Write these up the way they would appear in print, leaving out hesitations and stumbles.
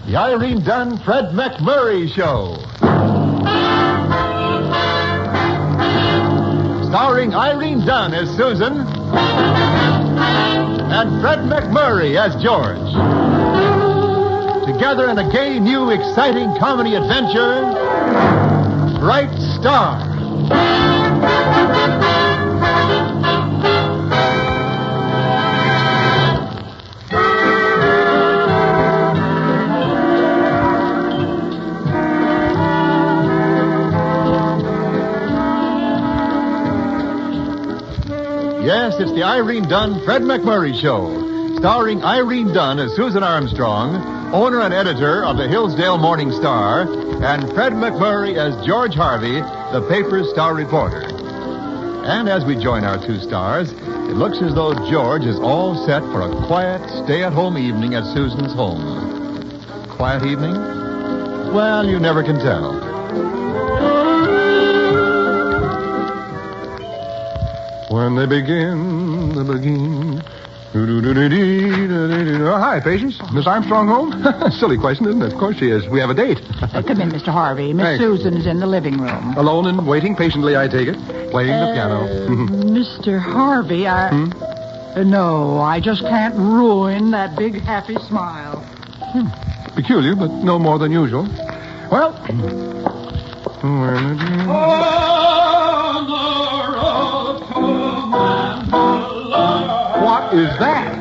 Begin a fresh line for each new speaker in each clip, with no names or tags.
The Irene Dunne-Fred MacMurray Show. Starring Irene Dunne as Susan and Fred MacMurray as George. Together in a gay, new, exciting comedy adventure, Bright Star. Yes, it's the Irene Dunne-Fred MacMurray Show, starring Irene Dunne as Susan Armstrong, owner and editor of the Hillsdale Morning Star, and Fred MacMurray as George Harvey, the paper's star reporter. And as we join our two stars, it looks as though George is all set for a quiet, stay-at-home evening at Susan's home. Quiet evening? Well, you never can tell.
When they begin, they begin. Hi, Patience. Miss Armstrong home? Silly question, isn't it? Of course she is. We have a date.
Come in, Mr. Harvey. Miss Susan's in the living room.
Alone and waiting patiently, I take it. Playing the piano.
Mr. Harvey, No, I just can't ruin that big, happy smile.
Peculiar, but no more than usual. Well... What is that?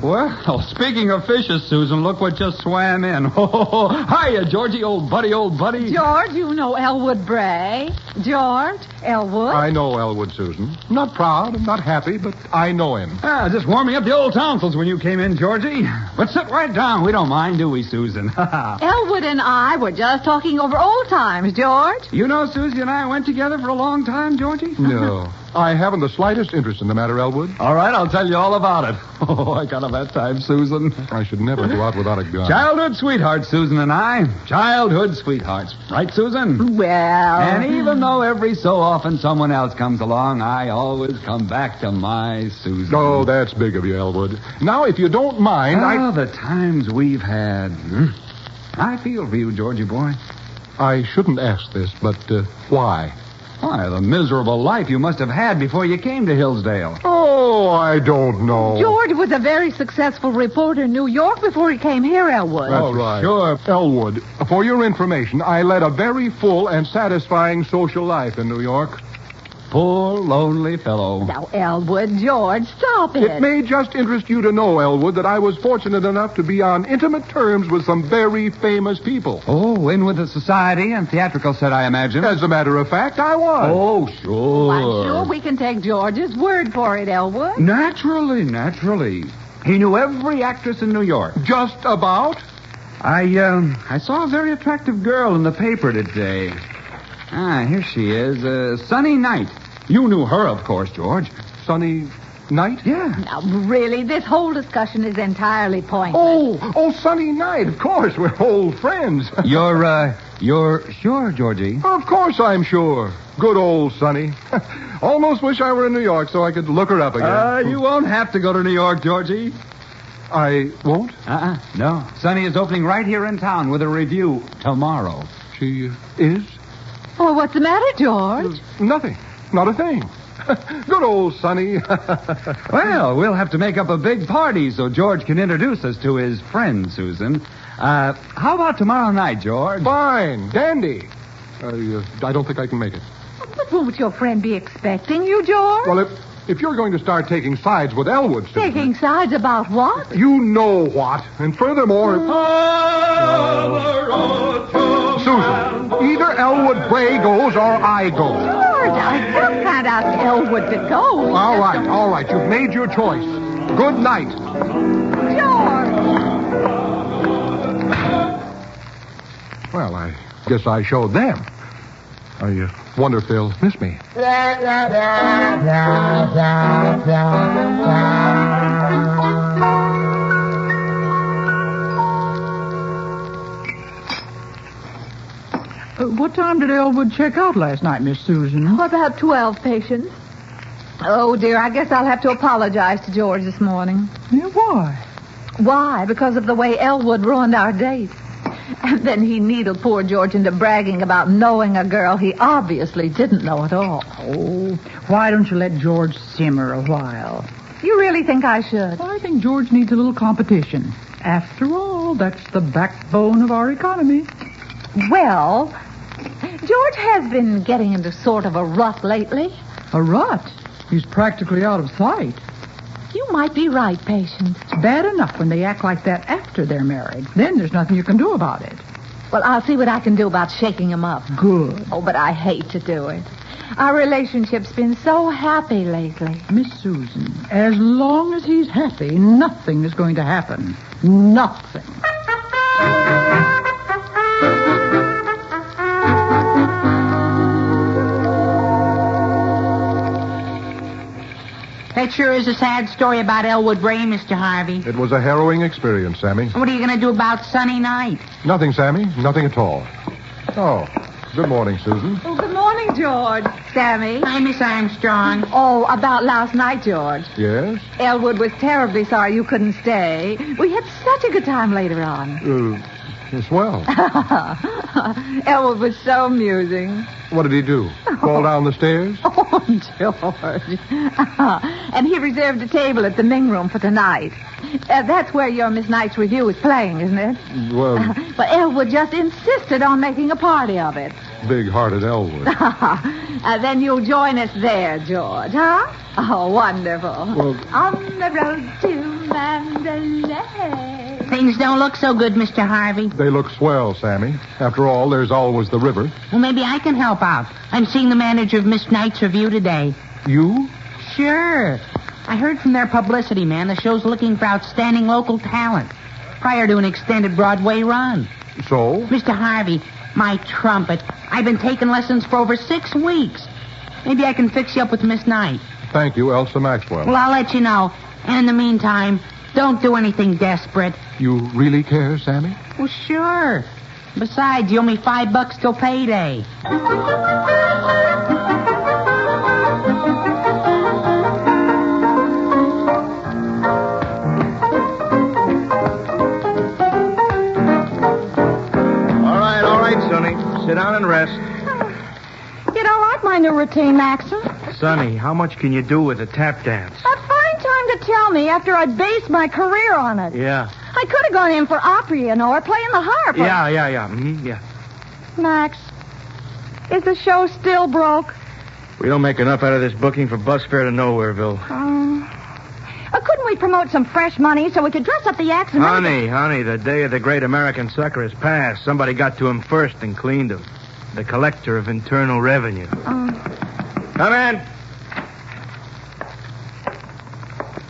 Well, speaking of fishes, Susan, look what just swam in. Hiya, Georgie, old buddy.
George, you know Elwood Bray. George, Elwood.
I know Elwood, Susan. I'm not proud, I'm not happy, but I know him.
Just warming up the old tonsils when you came in, Georgie. But sit right down. We don't mind, do we, Susan?
Elwood and I were just talking over old times, George.
You know Susie and I went together for a long time, Georgie?
No. I haven't the slightest interest in the matter, Elwood.
All right, I'll tell you all about it. I got a bad time, Susan.
I should never go out without a gun.
Childhood sweethearts, Susan and I. Childhood sweethearts. Right, Susan?
Well...
And even though every so often someone else comes along, I always come back to my Susan.
Oh, that's big of you, Elwood. Now, if you don't mind,
the times we've had. I feel for you, Georgie boy.
I shouldn't ask this, but why?
Why, the miserable life you must have had before you came to Hillsdale.
Oh, I don't know.
George was a very successful reporter in New York before he came here, Elwood.
That's right. Sure. Elwood, for your information, I led a very full and satisfying social life in New York.
Poor, lonely fellow.
Now, Elwood, George, stop it.
It may just interest you to know, Elwood, that I was fortunate enough to be on intimate terms with some very famous people.
Oh, in with the society and theatrical set, I imagine.
As a matter of fact, I was.
Oh, sure.
I'm sure we can take George's word for it, Elwood.
Naturally. He knew every actress in New York.
Just about?
I saw a very attractive girl in the paper today. Here she is. Sunny Knight. You knew her, of course, George.
Sunny Knight?
Yeah.
Now, really, this whole discussion is entirely pointless.
Oh, Sunny Knight, of course. We're old friends.
You're sure, Georgie?
Of course I'm sure. Good old Sunny. Almost wish I were in New York so I could look her up again.
You won't have to go to New York, Georgie.
I won't?
No. Sunny is opening right here in town with a review tomorrow.
She is?
Well, what's the matter, George?
Nothing. Not a thing. Good old Sonny.
Well, we'll have to make up a big party so George can introduce us to his friend, Susan. How about tomorrow night, George?
Fine. Dandy. I don't think I can make it.
But won't your friend be expecting you, George?
Well, if you're going to start taking sides with Elwood, Susan...
Taking sides about what?
You know what. And furthermore... Susan, either Elwood Bray goes or I go.
George, I can't ask Elwood to go.
All right. You've made your choice. Good night.
George!
Well, I guess I showed them. I wonder if they'll miss me.
What time did Elwood check out last night, Miss Susan?
About 12 patients. Oh, dear, I guess I'll have to apologize to George this morning.
Yeah, why?
Why? Because of the way Elwood ruined our date. And then he needled poor George into bragging about knowing a girl he obviously didn't know at all.
Oh, why don't you let George simmer a while?
You really think I should?
I think George needs a little competition. After all, that's the backbone of our economy.
Well, George has been getting into sort of a rut lately.
A rut? He's practically out of sight.
You might be right, Patient.
It's bad enough when they act like that after they're married. Then there's nothing you can do about it.
Well, I'll see what I can do about shaking him up.
Good.
Oh, but I hate to do it. Our relationship's been so happy lately.
Miss Susan, as long as he's happy, nothing is going to happen. Nothing.
That sure is a sad story about Elwood Ray, Mr. Harvey.
It was a harrowing experience, Sammy.
What are you going to do about Sunny Night?
Nothing, Sammy. Nothing at all. Oh, good morning, Susan.
Oh, good morning, George. Sammy.
Hi, Miss Armstrong.
Oh, about last night, George.
Yes?
Elwood was terribly sorry you couldn't stay. We had such a good time later on.
Swell.
Elwood was so amusing.
What did he do? Fall down the stairs?
Oh, George. And he reserved a table at the Ming Room for tonight. That's where your Miss Knight's review is playing, isn't it?
Well,
But Elwood just insisted on making a party of it.
big-hearted Elwood.
Then you'll join us there, George, huh? Oh, wonderful.
Well,
on the road to Mandalay.
Things don't look so good, Mr. Harvey.
they look swell, Sammy. After all, there's always the river.
Well, maybe I can help out. I'm seeing the manager of Miss Knight's review today.
You?
Sure. I heard from their publicity man the show's looking for outstanding local talent prior to an extended Broadway run.
So?
Mr. Harvey, my trumpet. I've been taking lessons for over 6 weeks. Maybe I can fix you up with Miss Knight.
Thank you, Elsa Maxwell.
Well, I'll let you know. And in the meantime, don't do anything desperate.
You really care, Sammy?
Well, sure. Besides, you owe me $5 till payday.
All right, Sonny. Sit down and rest.
You don't like my new routine, Maxim?
Sonny, how much can you do with a tap dance?
A fine time to tell me after I based my career on it.
Yeah.
I could have gone in for opera, you know, or playing the harp. or-
Yeah. Mm-hmm, yeah.
Max, is the show still broke?
We don't make enough out of this booking for bus fare to Nowhereville.
Couldn't we promote some fresh money so we could dress up the acts and...
Honey, the day of the great American sucker has passed. Somebody got to him first and cleaned him. The collector of internal revenue. Come in.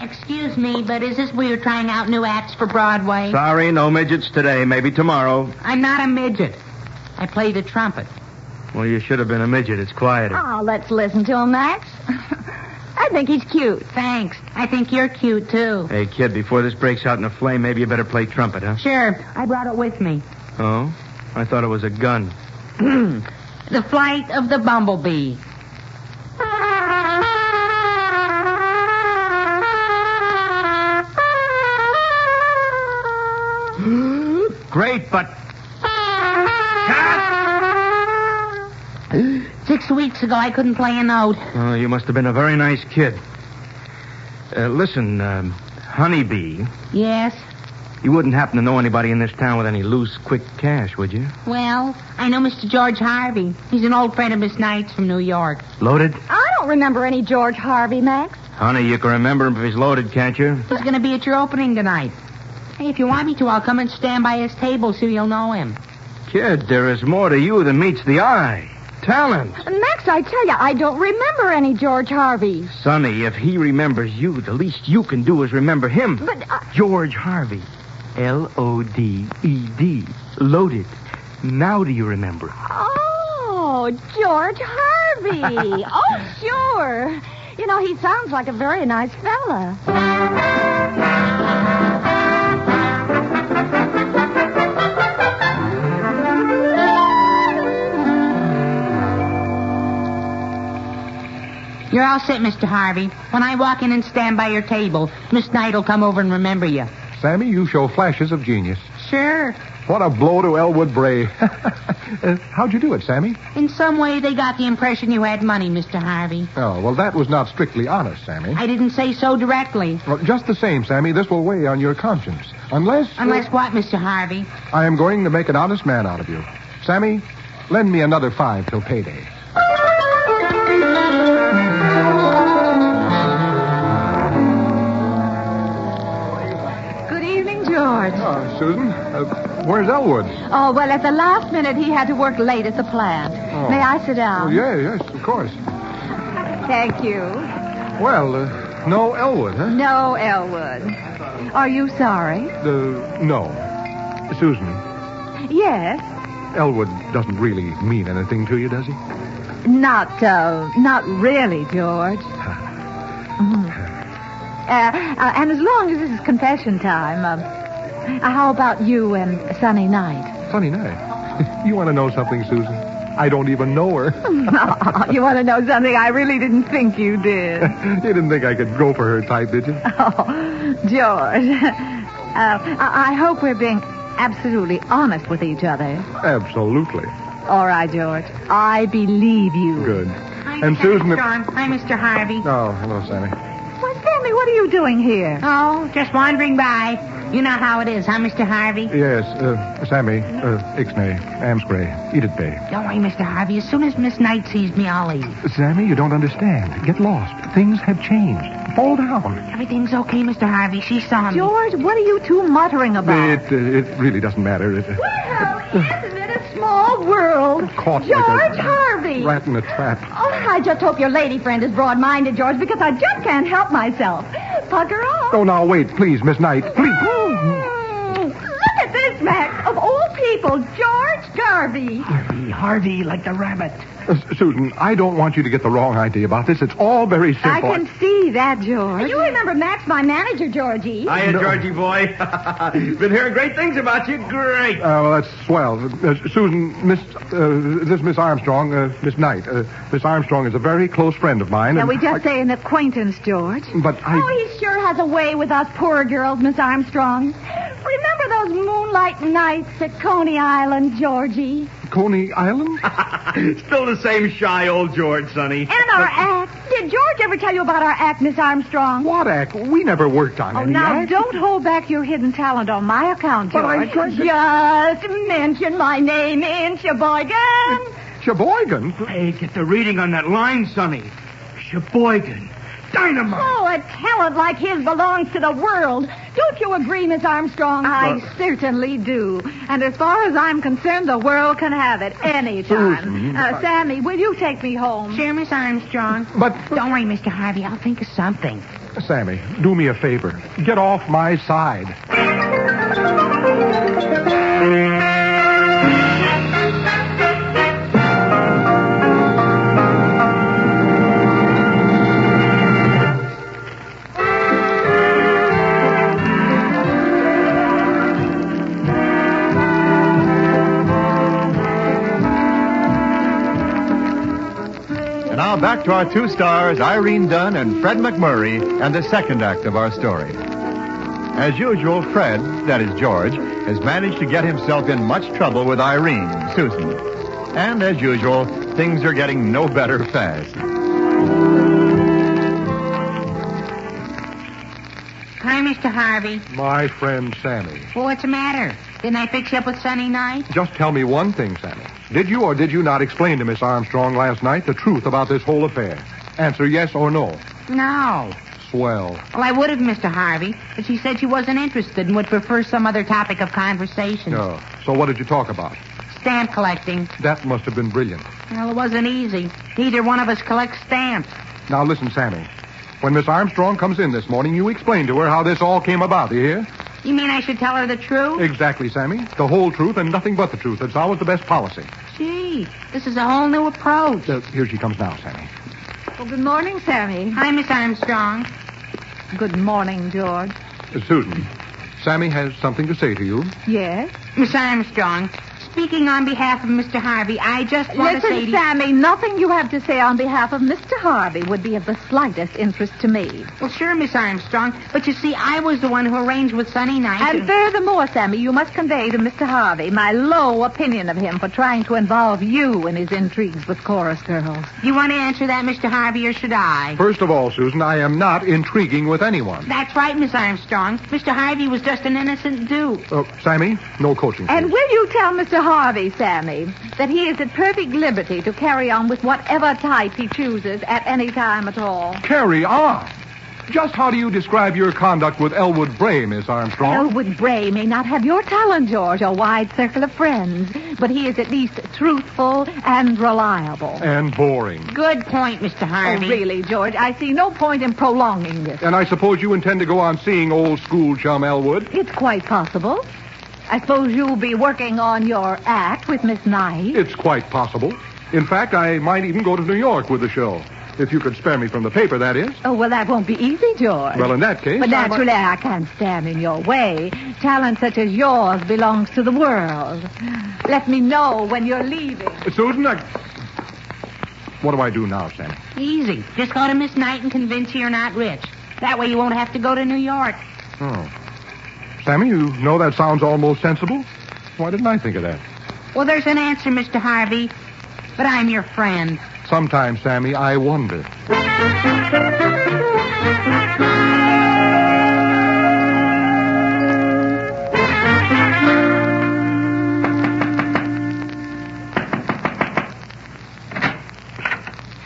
Excuse me, but is this where you're trying out new acts for Broadway?
Sorry, no midgets today. Maybe tomorrow.
I'm not a midget. I play the trumpet.
Well, you should have been a midget. It's quieter.
Oh, let's listen to him, Max. I think he's cute.
Thanks. I think you're cute, too.
Hey, kid, before this breaks out in a flame, maybe you better play trumpet, huh?
Sure. I brought it with me.
Oh? I thought it was a gun.
The Flight of the Bumblebee.
Great, but...
6 weeks ago, I couldn't play a note.
Oh, you must have been a very nice kid. Listen, Honeybee,
Yes?
you wouldn't happen to know anybody in this town with any loose, quick cash, would you?
Well, I know Mr. George Harvey. He's an old friend of Miss Knight's from New York.
Loaded?
I don't remember any George Harvey, Max.
Honey, you can remember him if he's loaded, can't you?
He's going to be at your opening tonight. Hey, if you want me to, I'll come and stand by his table so you'll know him.
Kid, there is more to you than meets the eye. Talent.
Max, I tell you, I don't remember any George Harvey.
Sonny, if he remembers you, the least you can do is remember him.
But,
George Harvey. L-O-D-E-D. Loaded. Now do you remember?
Oh, George Harvey. Oh, sure. You know, he sounds like a very nice fella.
You're all set, Mr. Harvey. When I walk in and stand by your table, Miss Knight will come over and remember you.
Sammy, you show flashes of genius.
Sure.
What a blow to Elwood Bray. How'd you do it, Sammy?
In some way, they got the impression you had money, Mr. Harvey.
Oh, well, that was not strictly honest, Sammy.
I didn't say so directly.
Well, just the same, Sammy, this will weigh on your conscience. Unless
what, Mr. Harvey?
I am going to make an honest man out of you. Sammy, lend me another $5 till payday.
Good evening, George.
Oh, Susan, where's Elwood?
Oh, well, at the last minute, he had to work late at the plant.
Oh.
May I sit down?
Oh, yes, of course.
Thank you.
Well, no Elwood, huh?
No, Elwood. Are you sorry?
No. Susan,
Yes.
Elwood doesn't really mean anything to you, does he?
Not really, George. And as long as this is confession time, how about you and Sunny Night?
Sunny night. You want to know something, Susan? I don't even know her.
You want to know something I really didn't think you did?
You didn't think I could go for her type, did you?
Oh, George. I hope we're being absolutely honest with each other.
Absolutely.
All right, George. I believe you.
Good.
Hi,
And
Mr.
Susan...
Armstrong. Hi, Mr. Harvey.
Oh, hello, Sammy.
Well, Sammy, what are you doing here?
Oh, just wandering by. You know how it is, huh, Mr. Harvey?
Yes, Sammy, ixnay, amscray, eat it, bay.
Don't worry, Mr. Harvey. As soon as Miss Knight sees me, I'll leave.
Sammy, you don't understand. Get lost. Things have changed. Fall down.
Everything's okay, Mr. Harvey. She saw me.
George, what are you two muttering about?
It really doesn't matter.
Well, isn't it a small world?
Caught
George
like a
Harvey.
rat in a trap.
Oh, I just hope your lady friend is broad-minded, George, because I just can't help myself. Pucker up.
Oh, now, wait, please, Miss Knight, please.
Look at this, Max. Of all people, George Garvey.
Harvey, like the rabbit.
Susan, I don't want you to get the wrong idea about this. It's all very simple.
I can see that, George.
You remember Max, my manager, Georgie.
Hiya, Georgie boy. Been hearing great things about you. Great.
Well, that's swell. Susan, this is Miss Armstrong, Miss Knight. Miss Armstrong is a very close friend of mine.
Can we just say an acquaintance, George?
But
Oh, he sure has a way with us poor girls, Miss Armstrong. Remember those moonlight nights at Coney Island, Georgie?
Coney Island?
Still the same shy old George, Sonny.
And our act. Did George ever tell you about our act, Miss Armstrong?
What act? We never worked on any
Now,
act.
don't hold back your hidden talent on my account,
But I'm
George.
trying to...
Just mention my name in Sheboygan.
Sheboygan?
Hey, get the reading on that line, Sonny. Sheboygan. Dynamite.
Oh, a talent like his belongs to the world. Don't you agree, Miss Armstrong?
I certainly do. And as far as I'm concerned, the world can have it anytime.
Susan.
Sammy, will you take me home?
Sure, Miss Armstrong.
But,
Don't worry, Mr. Harvey. I'll think of something.
Sammy, do me a favor. Get off my side.
And now back to our two stars, Irene Dunne and Fred MacMurray, and the second act of our story. As usual, Fred, that is George, has managed to get himself in much trouble with Irene, Susan. And as usual, things are getting no better fast.
Hi, Mr. Harvey.
My friend Sammy.
Well, what's the matter? Didn't I fix you up with Sunny Night?
Just tell me one thing, Sammy. Did you or did you not explain to Miss Armstrong last night the truth about this whole affair? Answer yes or no.
No.
Swell.
Well, I would have, Mr. Harvey, but she said she wasn't interested and would prefer some other topic of conversation.
Oh, so what did you talk about?
Stamp collecting.
That must have been brilliant.
Well, it wasn't easy. Neither one of us collects stamps.
Now listen, Sammy. When Miss Armstrong comes in this morning, you explain to her how this all came about, you hear?
You mean I should tell her the truth?
Exactly, Sammy. The whole truth and nothing but the truth. It's always the best policy.
Gee, this is a whole new approach.
Here she comes now, Sammy.
Well, good morning, Sammy.
Hi, Miss Armstrong.
Good morning, George.
Susan, Sammy has something to say to you.
Yes?
Miss Armstrong, speaking on behalf of Mr. Harvey, I just want to say to
Listen,
you...
Sammy, nothing you have to say on behalf of Mr. Harvey would be of the slightest interest to me.
Well, sure, Miss Armstrong, but you see, I was the one who arranged with Sunny Night.
And furthermore, Sammy, you must convey to Mr. Harvey my low opinion of him for trying to involve you in his intrigues with chorus girls.
You want to answer that, Mr. Harvey, or should I?
First of all, Susan, I am not intriguing with anyone.
That's right, Miss Armstrong. Mr. Harvey was just an innocent dupe.
Sammy, no coaching.
And
please.
will you tell Mr. Harvey, Sammy, that he is at perfect liberty to carry on with whatever type he chooses at any time at all?
Carry on. Just how do you describe your conduct with Elwood Bray, Miss Armstrong?
Elwood Bray may not have your talent, George, or wide circle of friends, but he is at least truthful and reliable.
And boring.
Good point, Mr. Harvey.
Oh, really, George, I see no point in prolonging this.
And I suppose you intend to go on seeing old school chum Elwood?
It's quite possible. I suppose you'll be working on your act with Miss Knight.
It's quite possible. In fact, I might even go to New York with the show. If you could spare me from the paper, that is.
Oh, well, that won't be easy, George.
Well, in that case...
But naturally, I can't stand in your way. Talent such as yours belongs to the world. Let me know when you're leaving.
Susan, what do I do now, Sammy?
Easy. Just go to Miss Knight and convince her you're not rich. That way you won't have to go to New York.
Oh. Sammy, you know that sounds almost sensible. Why didn't I think of that?
Well, there's an answer, Mr. Harvey. But I'm your friend.
Sometimes, Sammy, I wonder.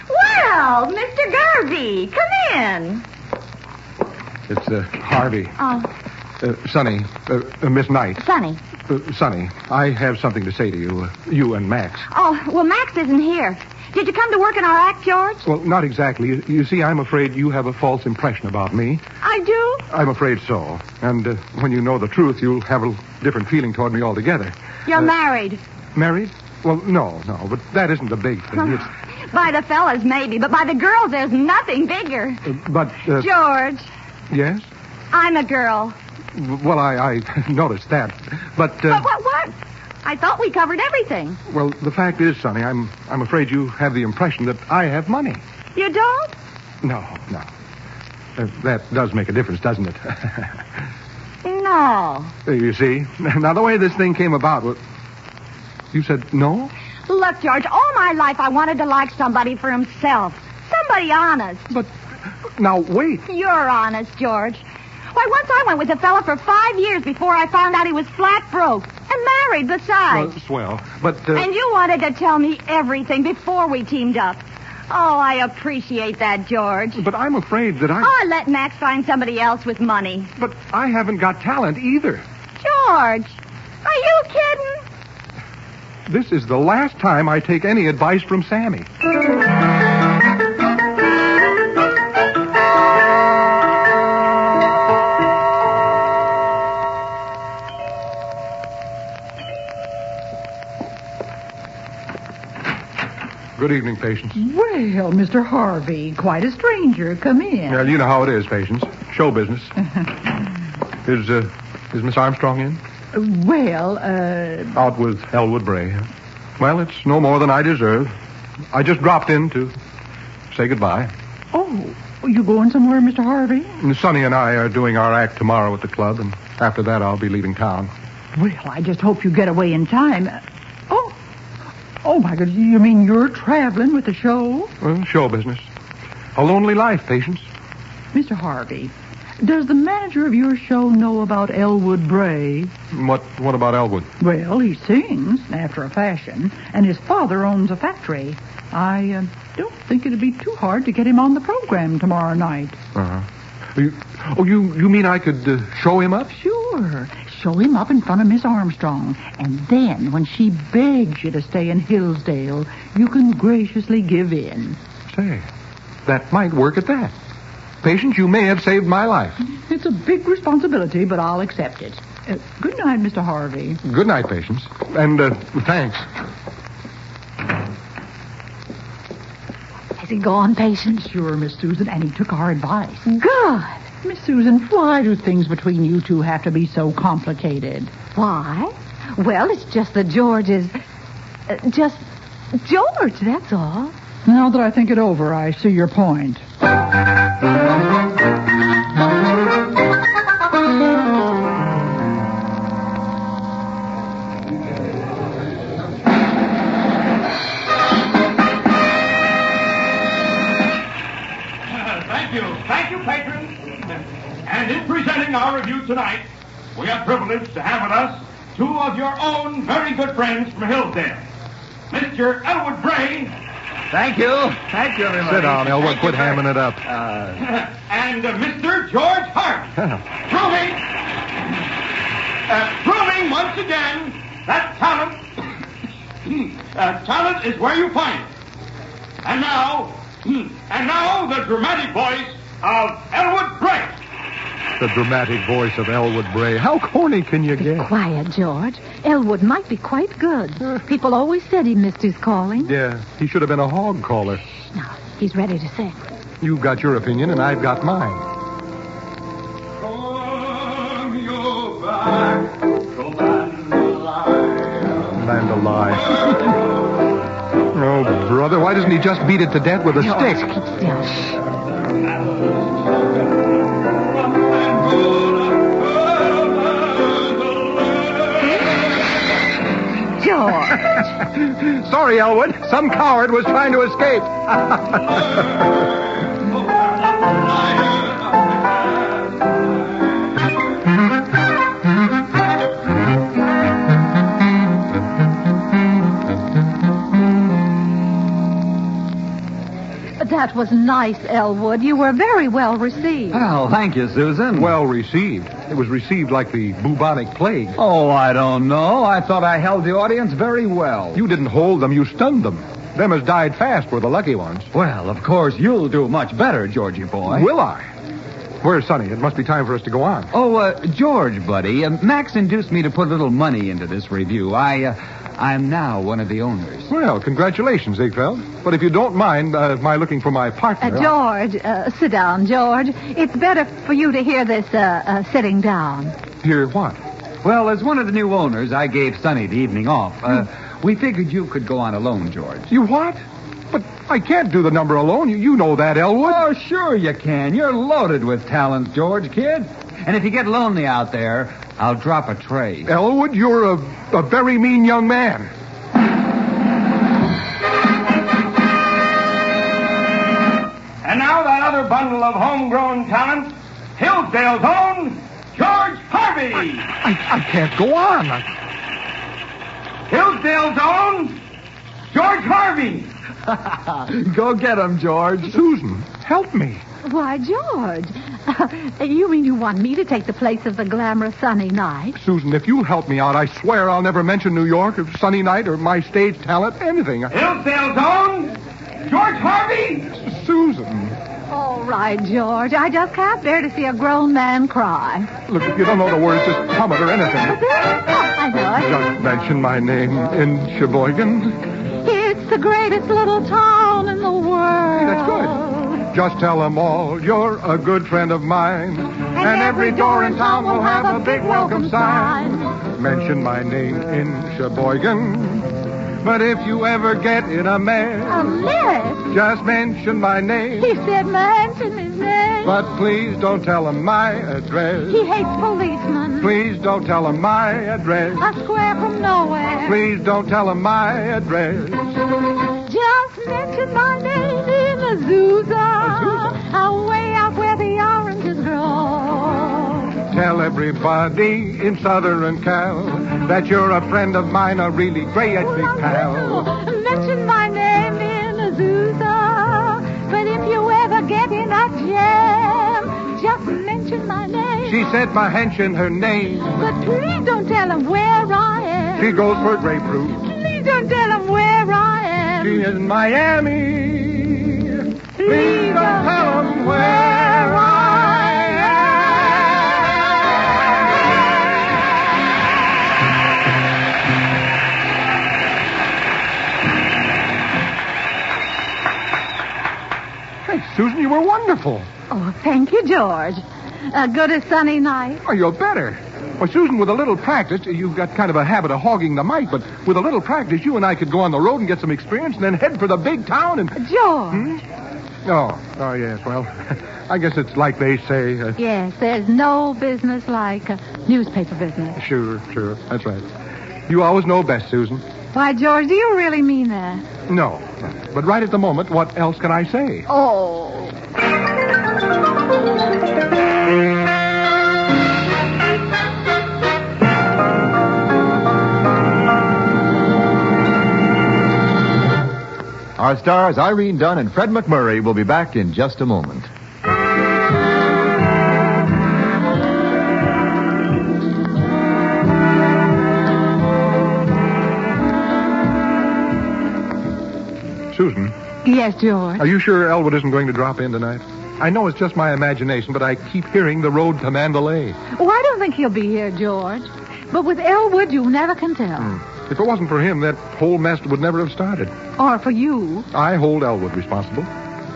Well, Mr. Garvey, come in.
It's Harvey.
Oh,
Sonny, Miss Knight.
Sonny.
Sonny, I have something to say to you, you and Max.
Oh, well, Max isn't here. Did you come to work in our act, George?
Well, not exactly. You see, I'm afraid you have a false impression about me.
I do?
I'm afraid so. And when you know the truth, you'll have a different feeling toward me altogether.
You're married.
Married? Well, no, but that isn't the big thing. It's,
By the fellas, maybe, but by the girls, there's nothing bigger.
but,
George,
yes?
I'm a girl.
Well, I noticed that. But,
But what? I thought we covered everything.
well, the fact is, Sonny, I'm afraid you have the impression that I have money.
You don't?
No. That does make a difference, doesn't it?
No.
You see? Now, the way this thing came about, you said no?
Look, George, all my life I wanted to like somebody for himself. Somebody honest.
But, now, wait.
You're honest, George. Why, once I went with a fella for 5 years before I found out he was flat broke. And married besides.
Well, swell. But,
And you wanted to tell me everything before we teamed up. Oh, I appreciate that, George.
But I'm afraid that
Oh, let Max find somebody else with money.
But I haven't got talent either.
George, are you kidding?
This is the last time I take any advice from Sammy. Good evening, Patience.
Well, Mr. Harvey, quite a stranger. Come in.
Well, you know how it is, Patience. Show business. Is Miss Armstrong in?
Well,
Out with Elwood Bray. Well, it's no more than I deserve. I just dropped in to say goodbye.
oh, you going somewhere, Mr. Harvey?
And Sonny and I are doing our act tomorrow at the club, and after that I'll be leaving town.
Well, I just hope you get away in time. Oh, my God, you mean you're traveling with the show?
Well, show business. A lonely life, Patience.
Mr. Harvey, does the manager of your show know about Elwood Bray?
What about Elwood?
Well, he sings, after a fashion, and his father owns a factory. I don't think it'd be too hard to get him on the program tomorrow night.
Uh-huh. You mean I could show him up?
Sure. Show him up in front of Miss Armstrong. And then, when she begs you to stay in Hillsdale, you can graciously give in.
Say, that might work at that. Patience, you may have saved my life.
It's a big responsibility, but I'll accept it. Good night, Mr. Harvey.
Good night, Patience. And, thanks.
Has he gone, Patience?
Sure, Miss Susan, and he took our advice.
Good.
Miss Susan, why do things between you two have to be so complicated?
Why? Well, it's just that George is... just George, that's all.
Now that I think it over, I see your point.
Thank you, patrons. And in presenting our review tonight, we are privileged to have with us two of your own very good friends from Hillsdale. Mr. Elwood Bray.
Thank you. Thank you, everybody.
Sit down, Elwood. Quit hamming it up.
And Mr. George Harvey. Proving once again that talent is where you find it. And now the dramatic voice of Elwood Bray.
The dramatic voice of Elwood Bray. How corny can you get?
Quiet, George. Elwood might be quite good. People always said he missed his calling.
Yeah, he should have been a hog caller.
Now, he's ready to sing.
You've got your opinion, and I've got mine.
From your back,
Land a lie. Oh, brother, why doesn't he just beat it to death with a
George,
stick?
keep still. George.
Sorry, Elwood. Some coward was trying to escape.
That was nice, Elwood. You were very well received.
Well, thank you, Susan.
Well received. It was received like the bubonic plague.
Oh, I don't know. I thought I held the audience very well.
You didn't hold them, you stunned them. Them as died fast were the lucky ones.
Well, of course, you'll do much better, Georgie boy.
Will I? Where's Sonny? It must be time for us to go on.
Oh, George, buddy, Max induced me to put a little money into this review. I'm now one of the owners.
Well, congratulations, Ziegfeld. But if you don't mind my looking for my partner...
George, sit down, George. It's better for you to hear this sitting down.
Hear what?
Well, as one of the new owners, I gave Sonny the evening off. We figured you could go on alone, George.
You what? But I can't do the number alone. You know that, Elwood.
Oh, sure you can. You're loaded with talent, George, kid. And if you get lonely out there, I'll drop a tray.
Elwood, you're a very mean young man.
And now that other bundle of homegrown talent, Hillsdale's own George Harvey.
I can't go on.
Hillsdale's own George Harvey.
Go get him, George.
Susan, help me.
Why, George, you mean you want me to take the place of the glamorous Sunny Night?
Susan, if you'll help me out, I swear I'll never mention New York or Sunny Night or my stage talent, anything.
Hillsdale's own George Harvey.
Susan.
All right, George. I just can't bear to see a grown man cry.
Look, if you don't know the words, just hum it or anything.
I know it.
Just mention my name in Sheboygan.
It's the greatest little town in the world.
Hey, that's good. Just tell them all you're a good friend of mine.
And every door in town will have a big welcome sign.
Mention my name in Sheboygan. But if you ever get in a mess, just mention my name.
He said mention his name.
But please don't tell him my address.
He hates policemen.
Please don't tell him my address.
A square from nowhere.
Please don't tell him my address.
Just mention my name in Azusa. Away out where the oranges grow.
Tell everybody in Southern Cal that you're a friend of mine, a really great big pal.
Mention my name in Azusa. But if you ever get in a jam, just mention my name.
She said my hench in her name.
But please don't tell him where I am.
She goes for grapefruit.
Please don't tell him where I am.
She is in Miami. Please don't tell him where I am. Hey, Susan, you were wonderful.
Oh, thank you, George. Good as Sunny Night.
Oh, you're better. Well, Susan, with a little practice, you've got kind of a habit of hogging the mic, but with a little practice, you and I could go on the road and get some experience and then head for the big town and...
George.
Oh, yes, well, I guess it's like they say.
Yes, there's no business like newspaper business.
Sure, that's right. You always know best, Susan.
Why, George, do you really mean that?
No, but right at the moment, what else can I say?
Oh.
Our stars, Irene Dunne and Fred MacMurray, will be back in just a moment.
Susan.
Yes, George.
Are you sure Elwood isn't going to drop in tonight? I know it's just my imagination, but I keep hearing the road to Mandalay.
Oh, I don't think he'll be here, George. But with Elwood, you never can tell.
If it wasn't for him, that whole mess would never have started.
Or for you.
I hold Elwood responsible.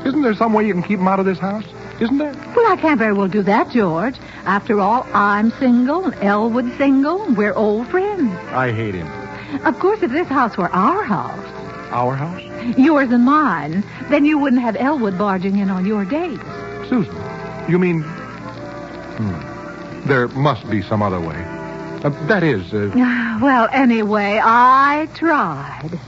Isn't there some way you can keep him out of this house? Isn't there?
Well, I can't very well do that, George. After all, I'm single, and Elwood's single, and we're old friends.
I hate him.
Of course, if this house were our house...
Our house?
Yours and mine, then you wouldn't have Elwood barging in on your dates.
Susan, you mean... There must be some other way. That is...
Well, anyway, I tried.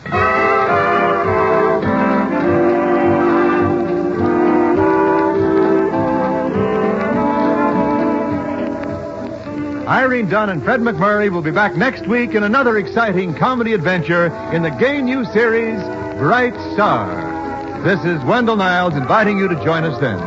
Irene Dunne and Fred MacMurray will be back next week in another exciting comedy adventure in the gay new series, Bright Star. This is Wendell Niles inviting you to join us then.